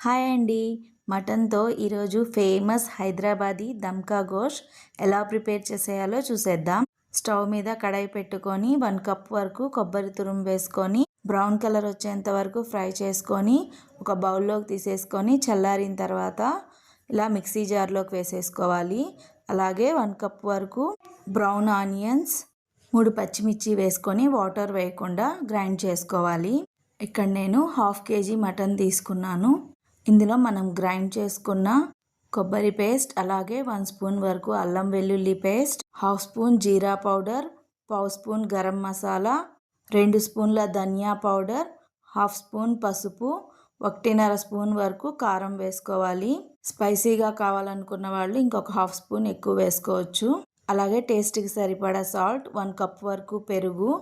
Hi అండి. మటన్‌తో ఈరోజు famous Hyderabadi దమ్కా గోష్ ఎలా ప్రిపేర్ చేసేయాలో చూసేద్దాం. స్టవ్ మీద కడాయి పెట్టుకొని 1 కప్ వరకు కొబ్బరి తురుము వేసుకొని బ్రౌన్ కలర్ వచ్చేంత వరకు ఫ్రై చేసుకొని ఒక బౌల్లోకి తీసేసుకొని చల్లారిన తర్వాత ఇలా మిక్సీ జార్లోకి వేసేసుకోవాలి. అలాగే 1 కప్ వరకు బ్రౌన్ ఆనియన్స్, 3 పచ్చిమిర్చి వేసుకొని వాటర్ వేయకుండా గ్రైండ్ చేసుకోవాలి. ఇక్కడ నేను 1/2 కేజీ మటన్ తీసుకున్నాను. ఇందులో మనం గ్రైండ్ చేసుకున్న కొబ్బరి పేస్ట్, అలాగే 1 స్పూన్ వరకు అల్లం వెల్లుల్లి పేస్ట్, 1/2 స్పూన్ జీరా పౌడర్, 1/2 స్పూన్ గరం మసాలా, 2 స్పూన్ల ధనియా పౌడర్, 1/2 స్పూన్ పసుపు, 1.5 స్పూన్ వరకు కారం వేసుకోవాలి. స్పైసీగా కావాలనుకున్న వాళ్ళు ఇంకొక 1/2 స్పూన్ ఎక్కువ వేసుకోవచ్చు. అలాగే టేస్ట్కి సరిపడా సాల్ట్, 1 కప్ వరకు పెరుగు,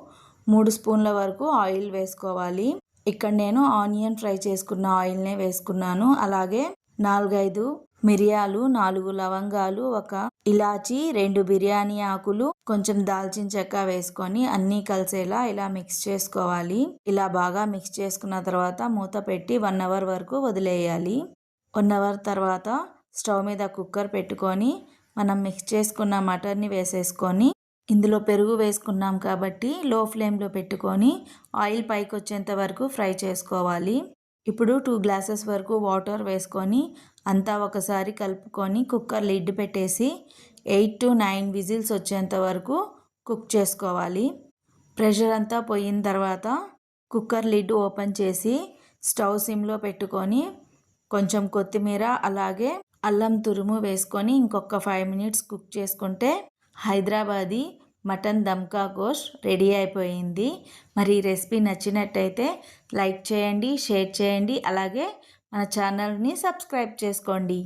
3 స్పూన్ల వరకు ఆయిల్ వేసుకోవాలి. ఇక్కడ నేను ఆనియన్ ఫ్రై చేసుకున్న ఆయిల్నే వేసుకున్నాను. అలాగే 4-5 మిరియాలు, 4 లవంగాలు, 1 ఇలాచి, 2 బిర్యానీ ఆకులు, కొంచెం దాల్చిన చెక్క వేసుకొని అన్నీ కలిసేలా ఇలా మిక్స్ చేసుకోవాలి. ఇలా బాగా మిక్స్ చేసుకున్న తర్వాత మూత పెట్టి 1 అవర్ వరకు వదిలేయాలి. 1 అవర్ తర్వాత స్టవ్ మీద కుక్కర్ పెట్టుకొని మనం మిక్స్ చేసుకున్న మటన్ని వేసేసుకొని ఇందులో పెరుగు వేసుకున్నాం కాబట్టి లో ఫ్లేమ్లో పెట్టుకొని ఆయిల్ పైకి వచ్చేంత వరకు ఫ్రై చేసుకోవాలి. ఇప్పుడు 2 గ్లాసెస్ వరకు వాటర్ వేసుకొని అంతా ఒకసారి కలుపుకొని కుక్కర్ లిడ్ పెట్టేసి 8 to 9 విజిల్స్ వచ్చేంత వరకు కుక్ చేసుకోవాలి. ప్రెషర్ అంతా పోయిన తర్వాత కుక్కర్ లిడ్ ఓపెన్ చేసి స్టవ్ సిమ్లో పెట్టుకొని కొంచెం కొత్తిమీర అలాగే అల్లం తురుము వేసుకొని ఇంకొక 5 మినిట్స్ కుక్ చేసుకుంటే హైదరాబాదీ మటన్ దమ్కా గోష్ రెడీ అయిపోయింది. మరి ఈ రెసిపీ నచ్చినట్టయితే లైక్ చేయండి, షేర్ చేయండి, అలాగే మన ఛానల్ని సబ్స్క్రైబ్ చేసుకోండి.